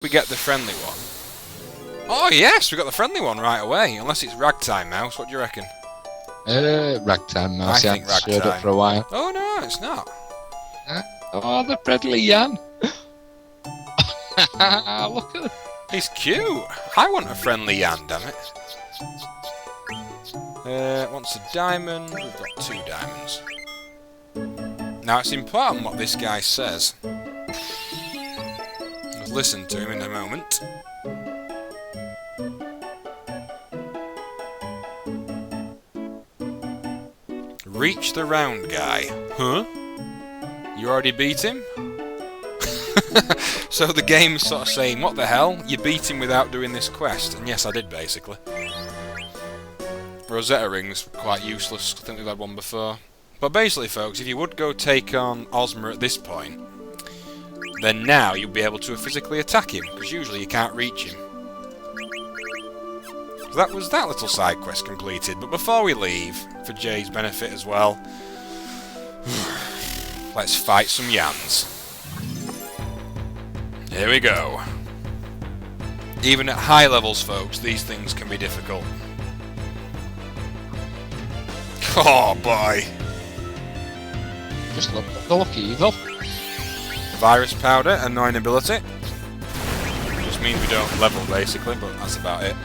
We get the friendly one. Oh yes, we got the friendly one right away. Unless it's Ragtime Mouse. What do you reckon? Ragtime Mouse. I think Ragtime. Showed up for Ragtime. a while. Oh no, it's not. Oh, the friendly Jan. Look at him. He's cute. I want a friendly Jan, damn it. Wants a diamond. We've got 2 diamonds. Now it's important what this guy says. Let's listen to him in a moment. Reach the round guy. Huh? You already beat him? So the game's sort of saying, what the hell? You beat him without doing this quest. And yes, I did, basically. Rosetta Ring's quite useless. I think we've had one before. But basically, folks, if you would go take on Ozma at this point, then now you'll be able to physically attack him, because usually you can't reach him. So that was that little side quest completed. But before we leave, for Jay's benefit as well, let's fight some Yans. Here we go. Even at high levels, folks, these things can be difficult. Oh boy. Just look evil. Virus powder, annoying ability. Just means we don't level basically, but that's about it.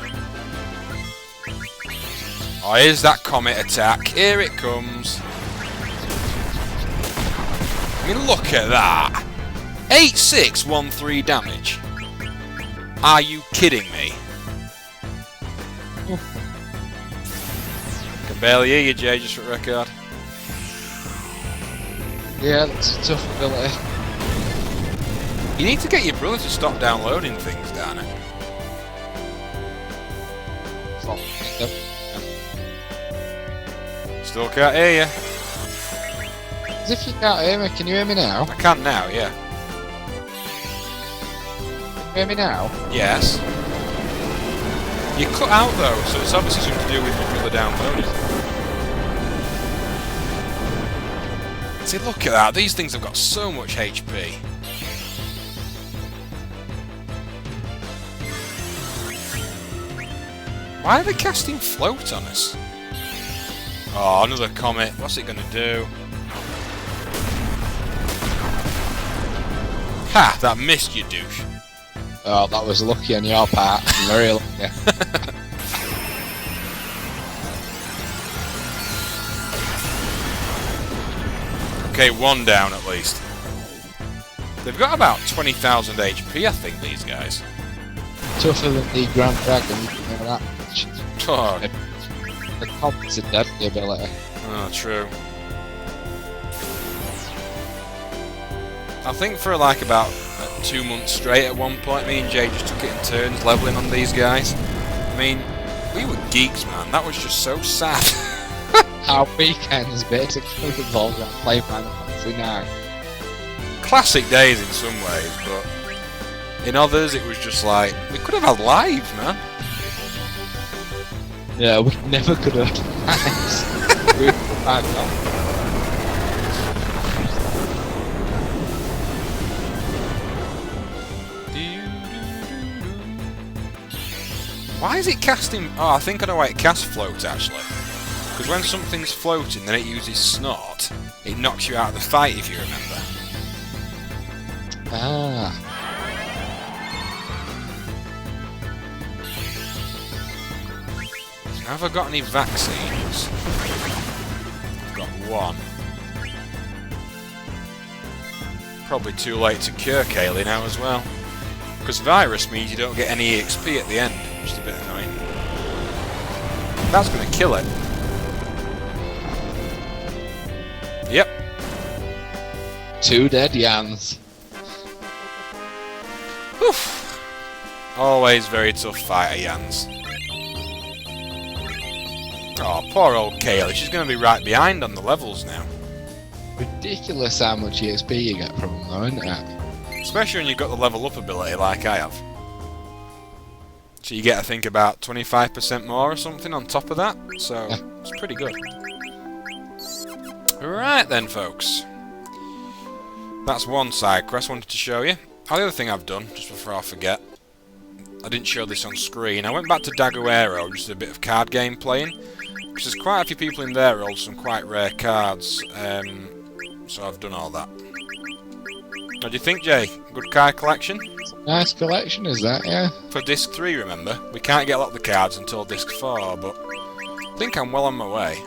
Oh, here's that comet attack. Here it comes. I mean, look at that. 8613 damage. Are you kidding me? Can barely hear you, Jay, just for record. Yeah, that's a tough ability. You need to get your brother to stop downloading things, darn it. Still can't hear you. As if you can't hear me, can you hear me now? I can now, yeah. Hear me now? Yes. You cut out though, so it's obviously something to do with your brother downloading. See, look at that. These things have got so much HP. Why are they casting float on us? Oh, another comet. What's it gonna do? Ha! That missed you, douche. Oh, that was lucky on your part. Very lucky. Okay, 1 down at least. They've got about 20,000 HP, I think, these guys. Tougher than the Grand Dragon, you know that. Oh, The comps are deadly ability. oh, true. I think for like about 2 months straight at one point, me and Jay just took it in turns leveling on these guys. I mean, we were geeks, man. That was just so sad. Our weekends basically revolved around playing Final Fantasy 9. Classic days in some ways, but in others it was just like, we could have had lives, man. Yeah, we never could have. We back on. Why is it casting... Oh, I think I know why it casts float, actually. Because when something's floating, then it uses snort. It knocks you out of the fight, if you remember. Ah. Have I got any vaccines? I've got 1. Probably too late to cure Kaylee now as well. Because virus means you don't get any EXP at the end, which is a bit annoying. That's going to kill it. Yep. 2 dead Yans. Oof. Always very tough fighter, Jans. Oh, poor old Kaylee. She's going to be right behind on the levels now. Ridiculous how much EXP you get from them though, isn't it? Especially when you've got the level up ability like I have. So you get, I think, about 25% more or something on top of that. So, it's pretty good. Right then, folks. That's one side quest I wanted to show you. Oh, the other thing I've done, just before I forget, I didn't show this on screen. I went back to Daguerreo, just a bit of card game playing. Because there's quite a few people in there who hold some quite rare cards. So I've done all that. What do you think, Jay? Good card collection? Nice collection, is that, yeah? For disc 3, remember? We can't get a lot of the cards until disc 4, but I think I'm well on my way.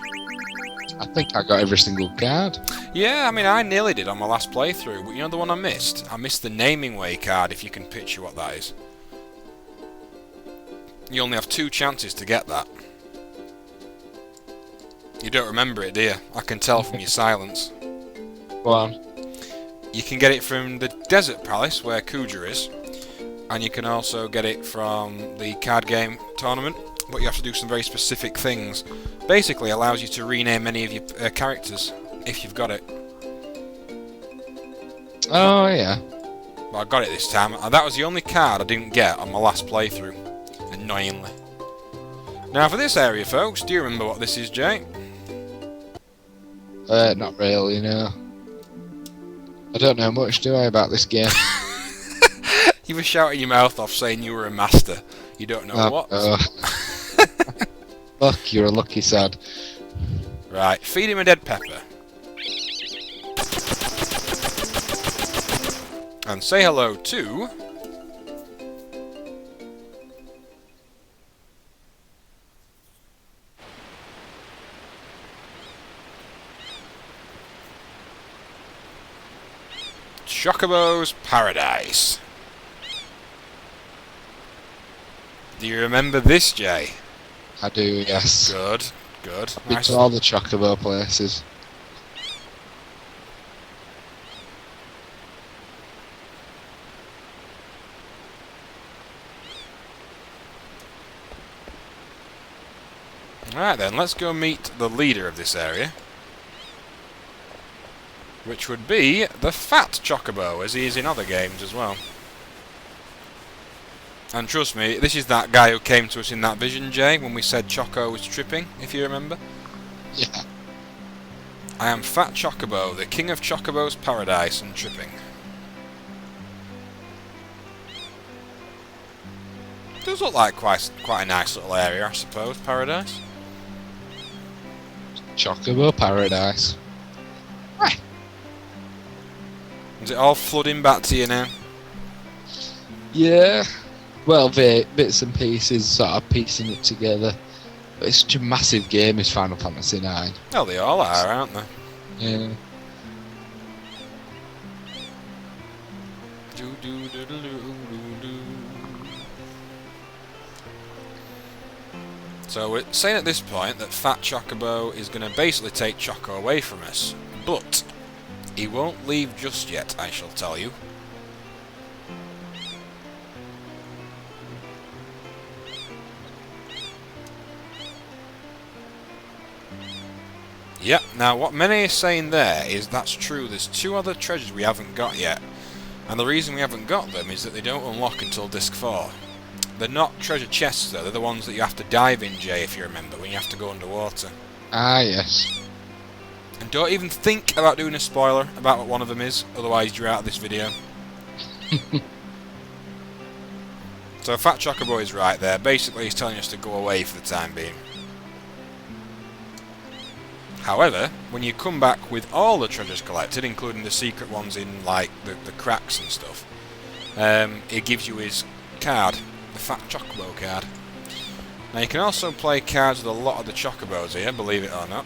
I think I got every single card. Yeah, I mean, I nearly did on my last playthrough, but you know the one I missed? I missed the Naming Way card, if you can picture what that is. You only have 2 chances to get that. You don't remember it, do you? I can tell from your silence. Go on. You can get it from the Desert Palace, where Kuja is, and you can also get it from the card game tournament, but you have to do some very specific things. Basically allows you to rename any of your characters, if you've got it. Oh, yeah. But I got it this time, and that was the only card I didn't get on my last playthrough, annoyingly. Now for this area, folks, do you remember what this is, Jay? Not really, no. I don't know much, do I, about this game? You were shouting your mouth off saying you were a master. You don't know what? Fuck, you're a lucky sod. Right, feed him a dead pepper. And say hello to... Chocobo's Paradise. Do you remember this, Jay? I do, yes. Good, good. I've been to all the Chocobo places. Alright then, let's go meet the leader of this area. Which would be the Fat Chocobo, as he is in other games as well. And trust me, this is that guy who came to us in that vision, Jay, when we said Choco was tripping, if you remember. Yeah. I am Fat Chocobo, the king of Chocobo's paradise and tripping. Does look like quite a nice little area, I suppose, paradise. Chocobo Paradise. Right. Is it all flooding back to you now? Yeah. Well, bits and pieces, sort of piecing it together. But it's such a massive game, is Final Fantasy IX. Well, they all are, aren't they? Yeah. So we're saying at this point that Fat Chocobo is going to basically take Choco away from us. But he won't leave just yet, I shall tell you. Yep, now what many are saying there is that's true, there's 2 other treasures we haven't got yet. And the reason we haven't got them is that they don't unlock until Disc 4. They're not treasure chests though, they're the ones that you have to dive in, Jay, if you remember, when you have to go underwater. Ah, yes. And don't even think about doing a spoiler about what one of them is, otherwise you're out of this video. So Fat Chocobo is right there, basically he's telling us to go away for the time being. However, when you come back with all the treasures collected, including the secret ones in like the cracks and stuff, it gives you his card, the Fat Chocobo card. Now you can also play cards with a lot of the Chocobos here, believe it or not.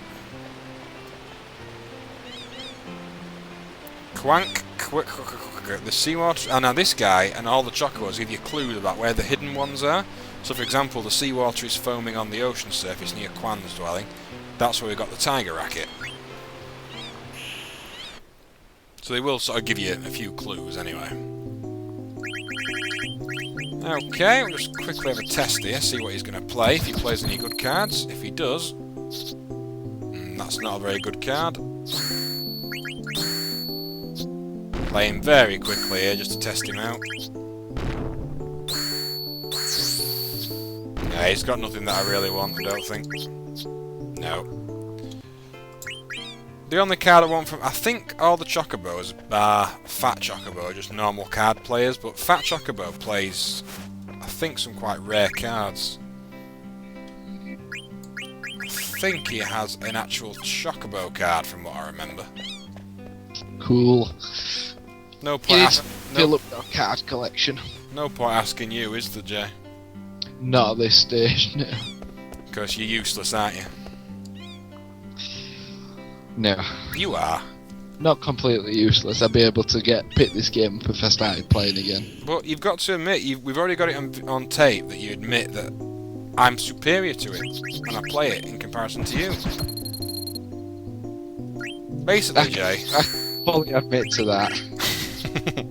Quank, the seawater, and now this guy and all the Chocobos give you clues about where the hidden ones are. So for example, the seawater is foaming on the ocean surface near Quan's dwelling. That's where we got the tiger racket. So they will sort of give you a few clues anyway. Okay, we'll just quickly have a test here, see what he's going to play, if he plays any good cards. If he does, that's not a very good card. Play him very quickly here just to test him out. Yeah, he's got nothing that I really want, I don't think. No. The only card I want from... I think all the Chocobos are Fat Chocobo, just normal card players, but Fat Chocobo plays, I think, some quite rare cards. I think he has an actual Chocobo card from what I remember. Cool. No point. Fill up your card collection. No point asking you, is there, Jay? Not at this stage, no. Because you're useless, aren't you? No. You are. Not completely useless. I'd be able to pick this game up if I started playing again. But you've got to admit, we've already got it on tape that you admit that I'm superior to it when I play it in comparison to you. Basically, Jay. I fully admit to that.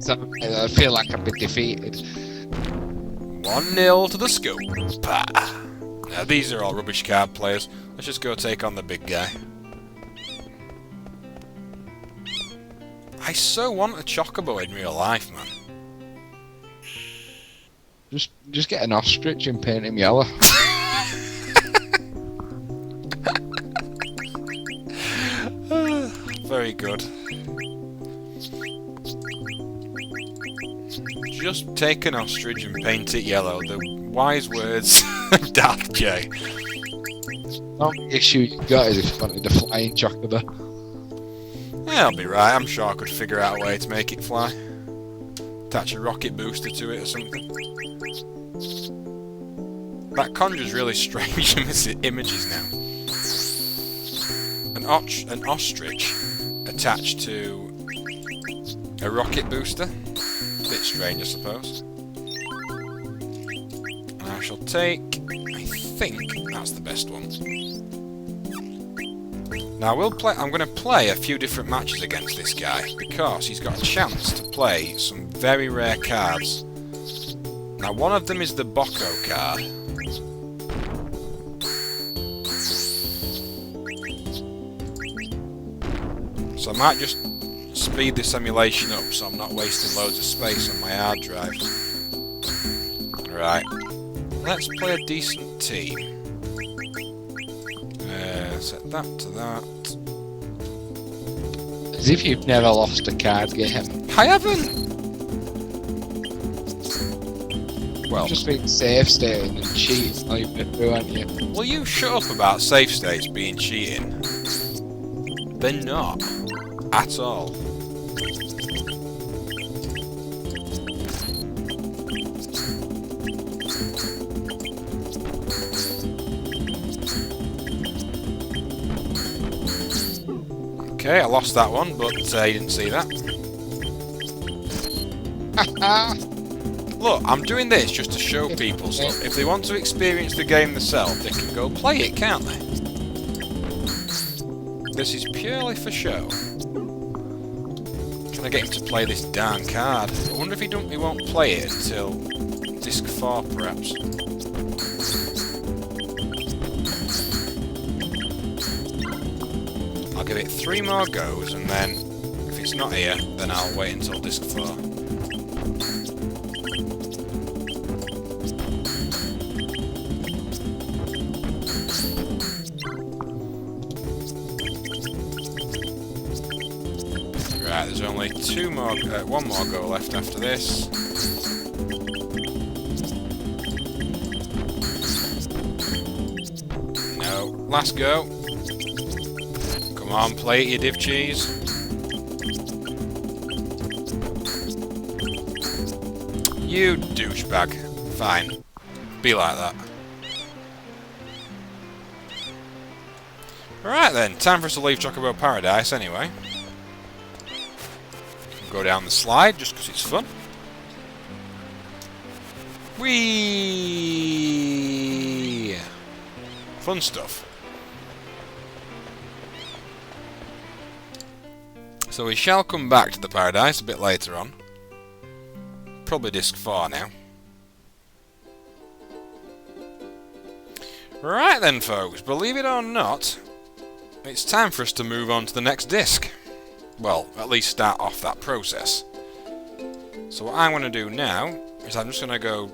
So I feel like I've been defeated. 1-0 to the scoop. Now, these are all rubbish card players. Let's just go take on the big guy. I so want a Chocobo in real life, man. Just get an ostrich and paint him yellow. Very good. Just take an ostrich and paint it yellow. The wise words of Darth J. The only issue you got is if you wanted a flying Chocobo. Yeah, I'll be right. I'm sure I could figure out a way to make it fly. Attach a rocket booster to it or something. That conjures really strange images now. An ostrich attached to a rocket booster. Bit strange, I suppose. And I shall take... I think that's the best one. Now I'm going to play a few different matches against this guy because he's got a chance to play some very rare cards. Now one of them is the Boko card. So I might just speed the simulation up so I'm not wasting loads of space on my hard drive. Right, let's play a decent team. Set that to that. As if you've never lost a card game. I haven't! Well, You've just been safe stating and cheating all you've been through, haven't you? will you shut up about safe states being cheating? They're not. At all. Okay, I lost that one, but you didn't see that. Look, I'm doing this just to show people, so if they want to experience the game themselves, they can go play it, can't they? This is purely for show. I'm trying to get him to play this darn card. I wonder if he won't play it until disc 4, perhaps. I'll give it 3 more goes, and then if it's not here, then I'll wait until disc 4. Right, there's only 1 more go left after this. No, last go. Come on, play it, you div cheese. You douchebag. Fine. Be like that. Right then, time for us to leave Chocobo Paradise anyway. Go down the slide just because it's fun. Whee! Fun stuff. So we shall come back to the Paradise a bit later on. Probably disc 4 now. Right then folks, believe it or not, it's time for us to move on to the next disc. Well, at least start off that process. So what I'm going to do now is I'm just going to go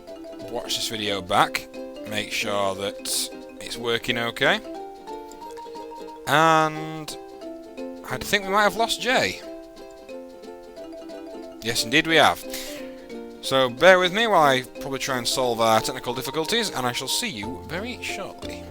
watch this video back, make sure that it's working okay, and I think we might have lost Jay. Yes, indeed we have. So bear with me while I probably try and solve our technical difficulties, and I shall see you very shortly.